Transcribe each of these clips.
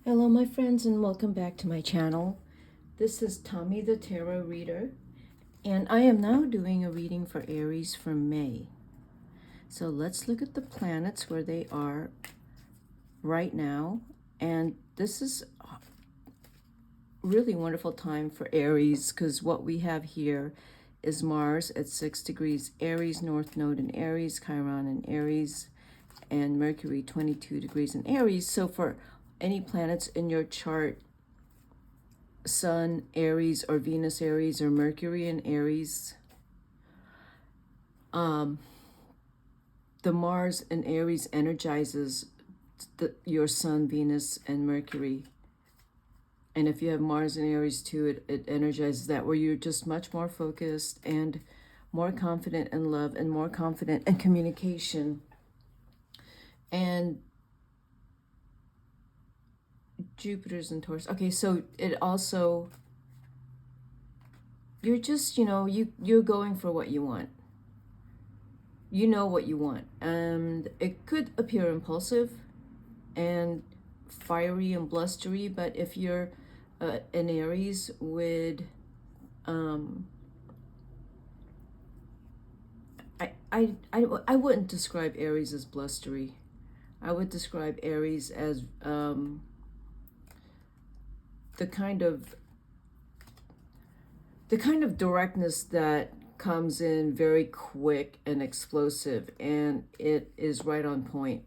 Hello my friends and welcome back to my channel. This is Tommy the Tarot Reader and I am now doing a reading for Aries for May. So let's look at the planets where they are right now, and this is a really wonderful time for Aries because what we have here is Mars at 6 degrees Aries, North Node in Aries, Chiron in Aries, and Mercury 22 degrees in Aries. So for any planets in your chart, Sun Aries or Venus Aries or Mercury in Aries, the Mars in Aries energizes your Sun, Venus, and Mercury. And if you have Mars in Aries too, it energizes that, where you're just much more focused and more confident in love and more confident in communication. And Jupiter's in Taurus. Okay, so it also, you're just, you're going for what you want. You know what you want. And it could appear impulsive and fiery and blustery, but if you're an Aries with, I wouldn't describe Aries as blustery. I would describe Aries as the kind of directness that comes in very quick and explosive, and it is right on point.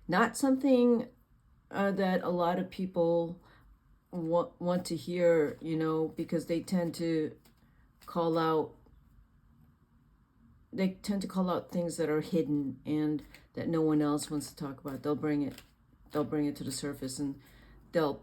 Not something that a lot of people want to hear, because they tend to call out things that are hidden and that no one else wants to talk about. They'll bring it to the surface, and they'll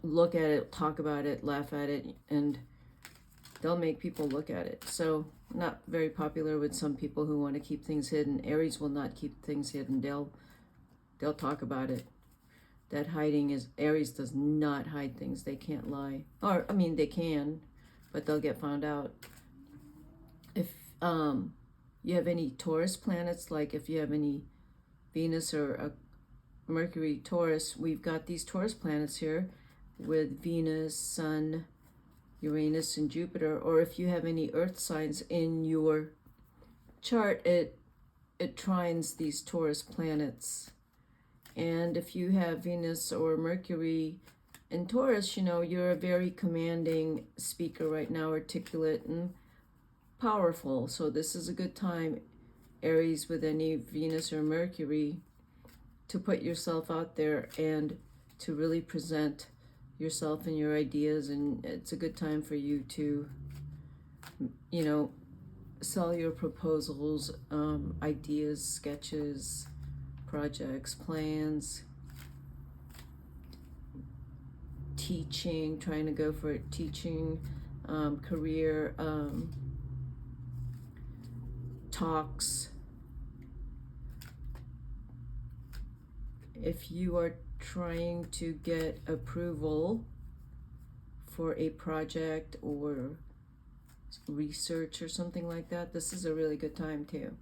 look at it, talk about it, laugh at it, and they'll make people look at it. So not very popular with some people who want to keep things hidden. Aries will not keep things hidden. They'll talk about it. That hiding is, Aries does not hide things. They can't lie. Or, I mean, they can, but they'll get found out. If you have any Taurus planets, like if you have any Venus or a Mercury Taurus, we've got these Taurus planets here with Venus, Sun, Uranus, and Jupiter. Or if you have any earth signs in your chart, it trines these Taurus planets. And if you have Venus or Mercury in Taurus, you're a very commanding speaker right now, articulate and powerful. So this is a good time, Aries with any Venus or Mercury, to put yourself out there and to really present yourself and your ideas. And it's a good time for you to, sell your proposals, ideas, sketches, projects, plans, teaching, trying to go for a teaching career, talks. If you are trying to get approval for a project or research or something like that, this is a really good time too.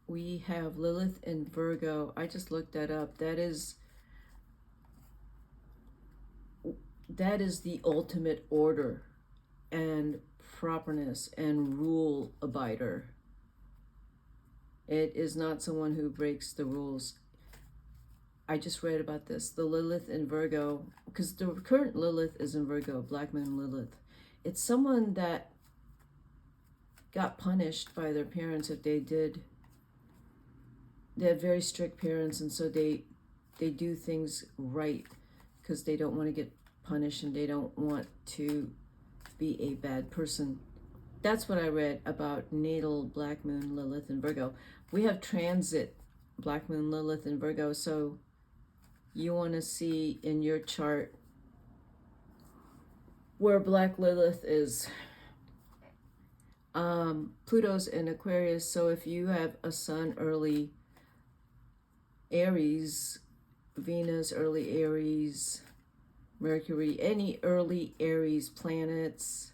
We have Lilith in Virgo. I just looked that up. That is the ultimate order and properness and rule abider. It is not someone who breaks the rules. I just read about this. The Lilith in Virgo, because the current Lilith is in Virgo, Black Moon Lilith. It's someone that got punished by their parents if they have very strict parents, and so they do things right because they don't want to get punished and they don't want to be a bad person. That's what I read about natal Black Moon Lilith in Virgo. We have transit Black Moon Lilith in Virgo, so you want to see in your chart where Black Lilith is. Pluto's in Aquarius, so if you have a Sun early Aries, Venus early Aries, Mercury, any early Aries planets,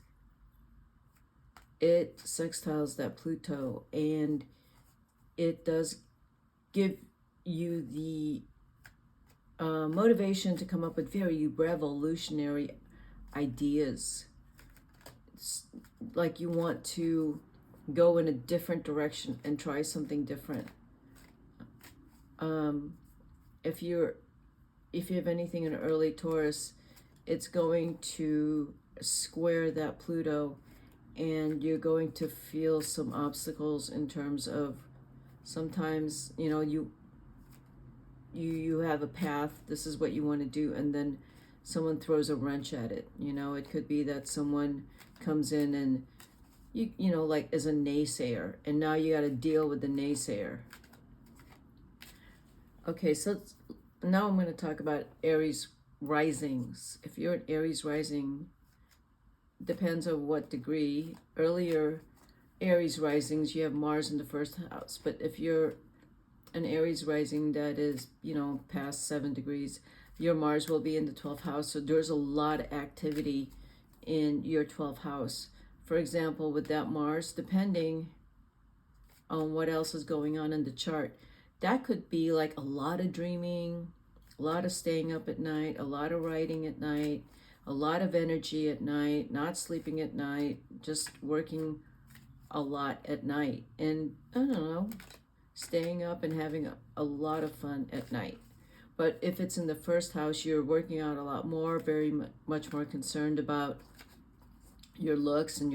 it sextiles that Pluto, and it does give you the motivation to come up with very revolutionary ideas. It's like you want to go in a different direction and try something different. If you have anything in early Taurus, it's going to square that Pluto, and you're going to feel some obstacles in terms of sometimes, you know, you have a path, this is what you want to do, and then someone throws a wrench at it. You know, it could be that someone comes in and you know, like as a naysayer, and now you got to deal with the naysayer. Okay, so now I'm going to talk about Aries risings. If you're an Aries rising, depends on what degree. Earlier Aries risings, you have Mars in the first house, but if you're an Aries rising that is, you know, past 7 degrees, your Mars will be in the 12th house. So there's a lot of activity in your 12th house. For example, with that Mars, depending on what else is going on in the chart, that could be like a lot of dreaming, a lot of staying up at night, a lot of writing at night, a lot of energy at night, not sleeping at night, just working a lot at night. And I don't know, staying up and having a lot of fun at night. But if it's in the first house, you're working out a lot more, very much more concerned about your looks and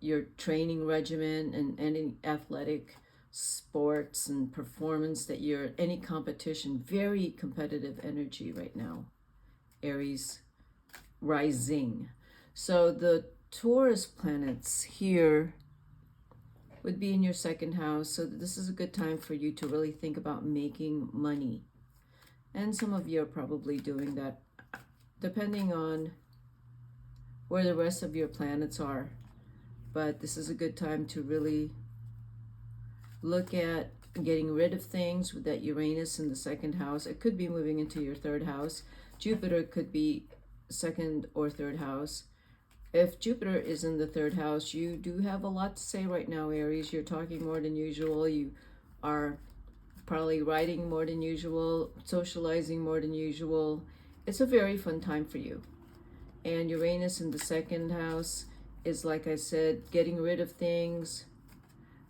your training regimen and any athletic sports and performance that you're any competition. Very competitive energy right now, Aries rising. So the Taurus planets here would be in your second house. So this is a good time for you to really think about making money. And some of you are probably doing that, depending on where the rest of your planets are. But this is a good time to really look at getting rid of things with that Uranus in the second house. It could be moving into your third house. Jupiter could be second or third house. If Jupiter is in the third house, you do have a lot to say right now, Aries. You're talking more than usual. You are probably writing more than usual, socializing more than usual. It's a very fun time for you. And Uranus in the second house is, like I said, getting rid of things,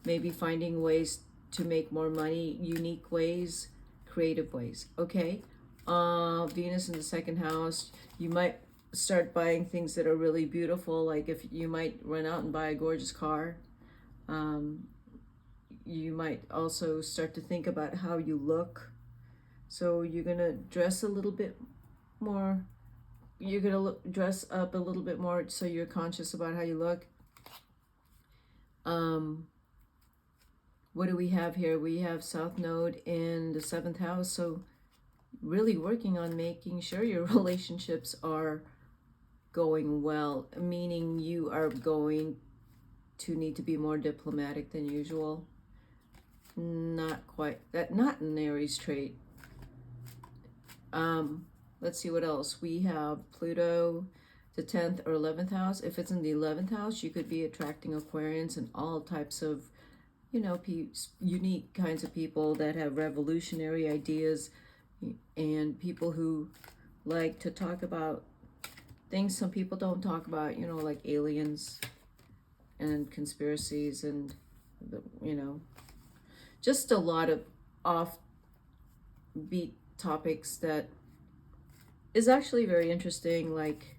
maybe finding ways to make more money, unique ways, creative ways. Okay, Venus in the second house, you might start buying things that are really beautiful. Like if you might run out and buy a gorgeous car. You might also start to think about how you look. So you're gonna dress a little bit more. You're gonna dress up a little bit more, so you're conscious about how you look. What do we have here? We have South Node in the 7th house. So really working on making sure your relationships are going well, meaning you are going to need to be more diplomatic than usual. Not quite that, not an Aries trait. Let's see what else. We have Pluto, the 10th or 11th house. If it's in the 11th house, you could be attracting Aquarians and all types of, you know, unique kinds of people that have revolutionary ideas, and people who like to talk about things some people don't talk about, you know, like aliens and conspiracies and, you know, just a lot of offbeat topics that is actually very interesting, like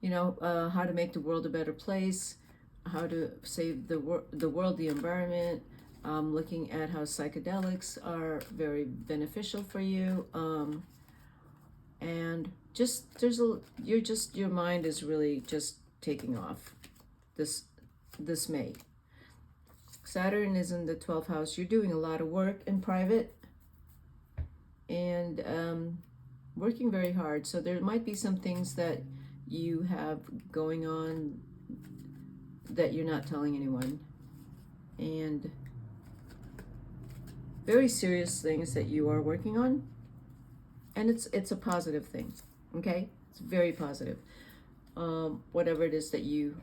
you know, how to make the world a better place, how to save the world, the environment, looking at how psychedelics are very beneficial for you, and just your mind is really just taking off this May. Saturn is in the 12th house. You're doing a lot of work in private and working very hard. So there might be some things that you have going on that you're not telling anyone, and very serious things that you are working on, and it's a positive thing. Okay, it's very positive. Whatever it is that you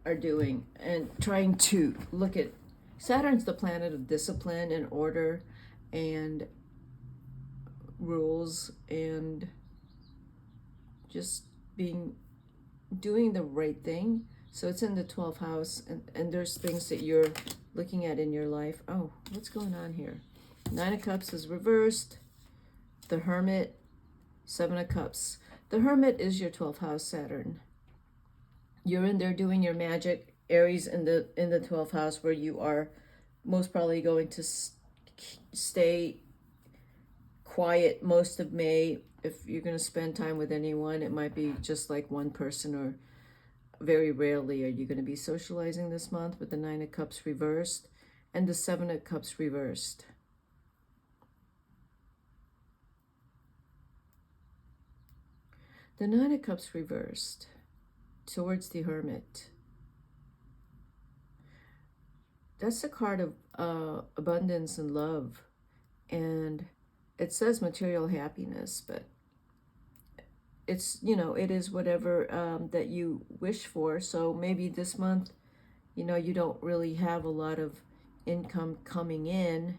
are doing, and trying to look at Saturn's the planet of discipline and order and rules and just doing the right thing. So it's in the 12th house, and there's things that you're looking at in your life. Oh, what's going on here? 9 of Cups is reversed. The Hermit, 7 of Cups. The Hermit is your 12th house Saturn. You're in there doing your magic. Aries in the 12th house, where you are most probably going to stay quiet most of May. If you're going to spend time with anyone, it might be just like one person, or very rarely are you going to be socializing this month, with the 9 of Cups reversed and the 7 of Cups reversed. The 9 of Cups reversed towards the Hermit. That's a card of abundance and love. And it says material happiness, but it's, it is whatever that you wish for. So maybe this month, you don't really have a lot of income coming in.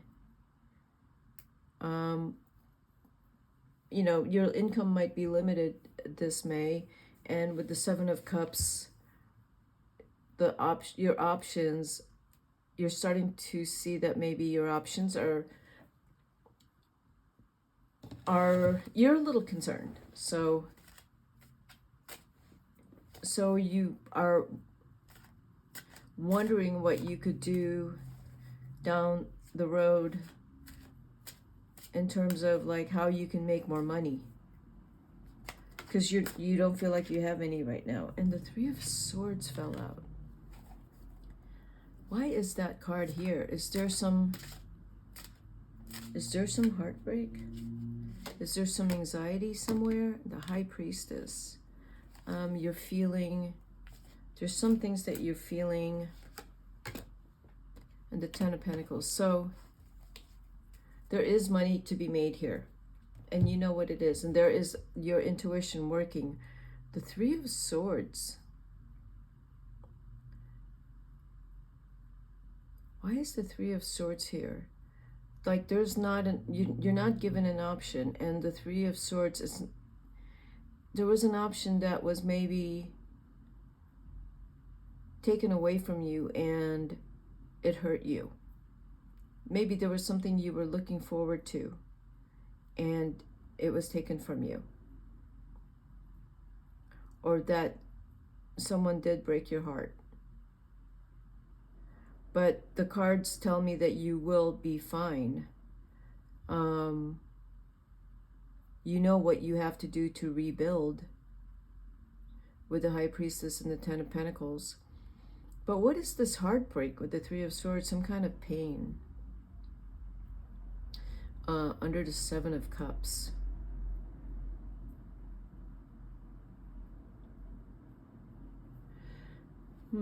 Your income might be limited this May. And with the 7 of Cups, your options, you're starting to see that maybe your options are you're a little concerned. So you are wondering what you could do down the road in terms of like how you can make more money, because you don't feel like you have any right now. And the 3 of Swords fell out. Why is that card here? Is there some heartbreak? Is there some anxiety somewhere? The High Priestess. You're feeling, there's some things that you're feeling. And the 10 of Pentacles. So there is money to be made here. And you know what it is. And there is your intuition working. The 3 of Swords. Why is the 3 of Swords here? Like there's not you're not given an option. And the 3 of Swords is, there was an option that was maybe taken away from you and it hurt you. Maybe there was something you were looking forward to and it was taken from you. Or that someone did break your heart. But the cards tell me that you will be fine. You know what you have to do to rebuild, with the High Priestess and the 10 of Pentacles. But what is this heartbreak with the 3 of Swords? Some kind of pain. Under the 7 of Cups. Let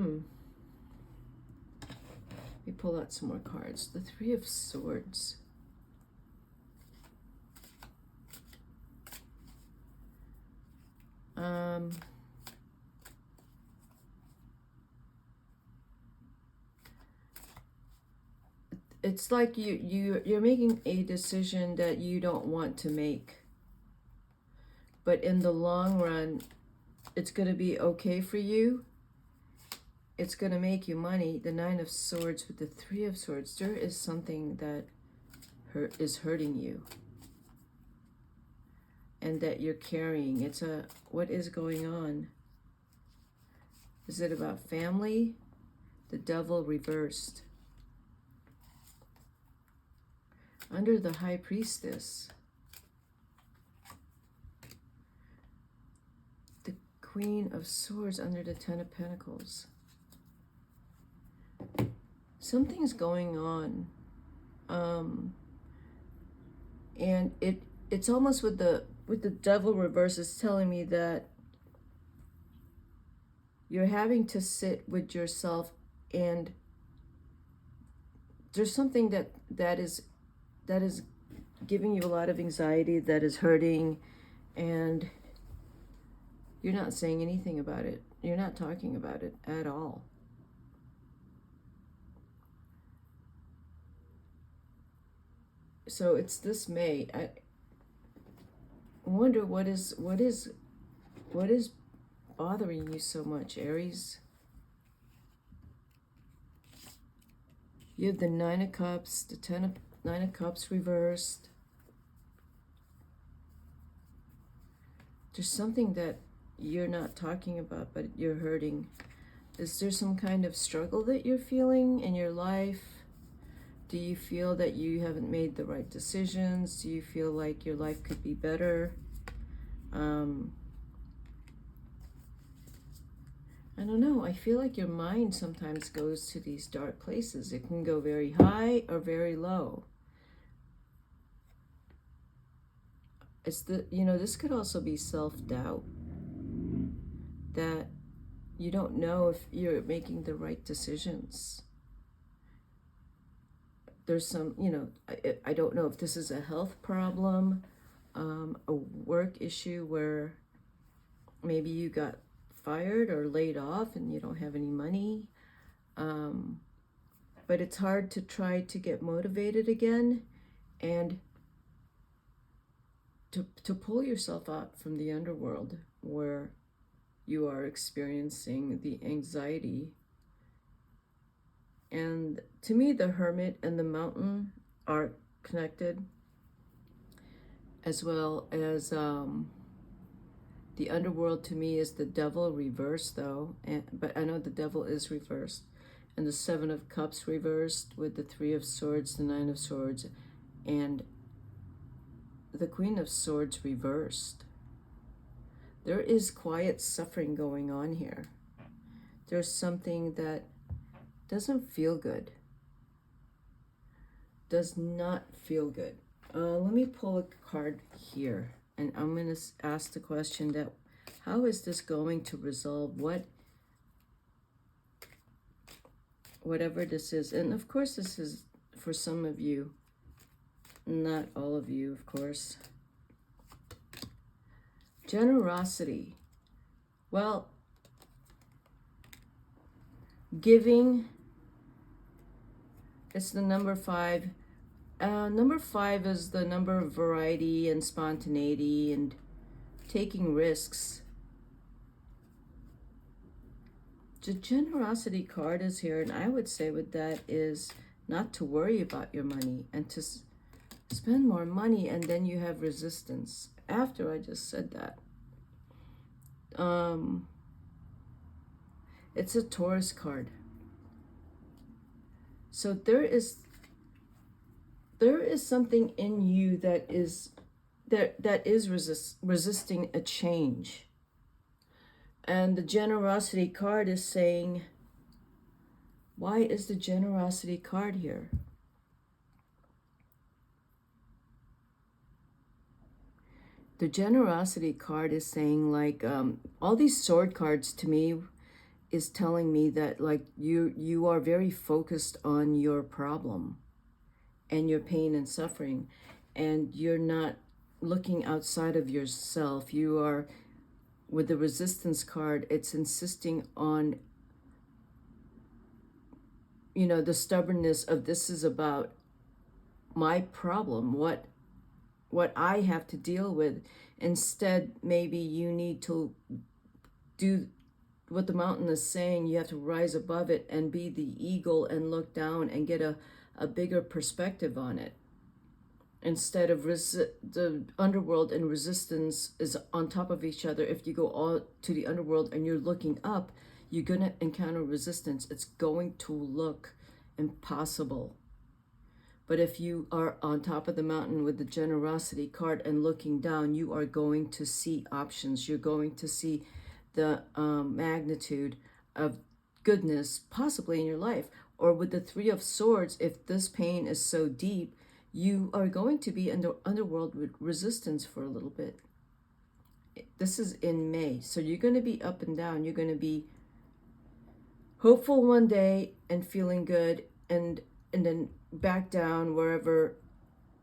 me pull out some more cards. The 3 of Swords. It's like you're making a decision that you don't want to make. But in the long run, it's going to be okay for you. It's going to make you money. The 9 of Swords with the 3 of Swords. There is something that is hurting you. And that you're carrying. It's what is going on? Is it about family? The Devil reversed. Under the High Priestess. The Queen of Swords under the 10 of Pentacles. Something's going on. And it's almost with the Devil reverse, is telling me that you're having to sit with yourself, and there's something that is giving you a lot of anxiety, that is hurting, and you're not saying anything about it. You're not talking about it at all. So it's this May. I wonder what is bothering you so much, Aries. You have the Nine of Cups, the Nine of Cups reversed. There's something that you're not talking about, but you're hurting. Is there some kind of struggle that you're feeling in your life? Do you feel that you haven't made the right decisions? Do you feel like your life could be better? I don't know. I feel like your mind sometimes goes to these dark places. It can go very high or very low. It's this could also be self-doubt, that you don't know if you're making the right decisions. There's some, I don't know if this is a health problem, a work issue where maybe you got fired or laid off and you don't have any money. But it's hard to try to get motivated again and to pull yourself out from the underworld where you are experiencing the anxiety. And to me, the Hermit and the Mountain are connected, as well as the underworld. To me is the Devil reversed, though, but I know the Devil is reversed. And the Seven of Cups reversed with the Three of Swords, the Nine of Swords, and the Queen of Swords reversed. There is quiet suffering going on here. There's something that doesn't feel good. Does not feel good. Let me pull a card here, and I'm going to ask the question that, how is this going to resolve whatever this is? And of course, this is for some of you, not all of you, of course. Generosity. Well, giving. It's the number 5. Number 5 is the number of variety and spontaneity and taking risks. The generosity card is here, and I would say with that is not to worry about your money and to spend more money, and then you have resistance. After I just said that. It's a Taurus card. So there is something in you that is resisting a change. And the generosity card is saying, why is the generosity card here? The generosity card is saying, like, all these sword cards to me is telling me that, like, you are very focused on your problem and your pain and suffering, and you're not looking outside of yourself. You are, with the resistance card, it's insisting on, the stubbornness of, this is about my problem, what I have to deal with. Instead, maybe you need to do what the mountain is saying. You have to rise above it and be the eagle and look down and get a bigger perspective on it. Instead of the underworld and resistance is on top of each other. If you go all to the underworld and you're looking up, you're going to encounter resistance. It's going to look impossible. But if you are on top of the mountain with the generosity card and looking down, you are going to see options. You're going to see the magnitude of goodness possibly in your life. Or with the Three of Swords, if this pain is so deep, you are going to be in the underworld with resistance for a little bit. This is in May. So you're going to be up and down. You're going to be hopeful one day and feeling good, and then back down wherever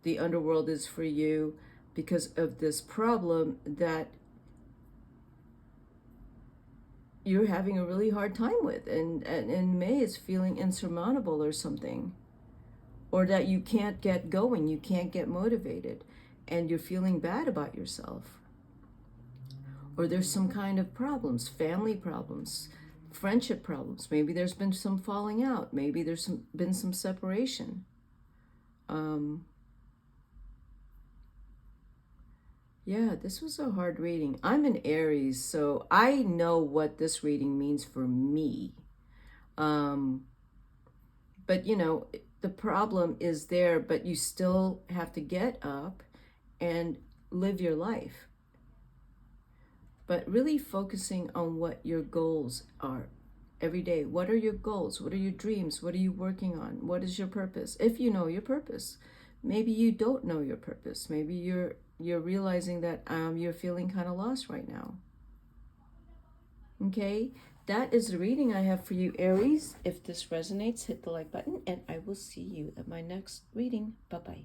the underworld is for you because of this problem that you're having a really hard time with, and May is feeling insurmountable or something. or that you can't get going, you can't get motivated, and you're feeling bad about yourself. Or there's some kind of problems, family problems, friendship problems. Maybe there's been some falling out. Maybe there's been some separation. Yeah, this was a hard reading. I'm an Aries, so I know what this reading means for me. But you know, the problem is there, but you still have to get up and live your life. But really focusing on what your goals are every day. What are your goals? What are your dreams? What are you working on? What is your purpose? If you know your purpose. Maybe you don't know your purpose. Maybe you're realizing that you're feeling kind of lost right now. Okay, that is the reading I have for you, Aries. If this resonates, hit the like button, and I will see you at my next reading. Bye-bye.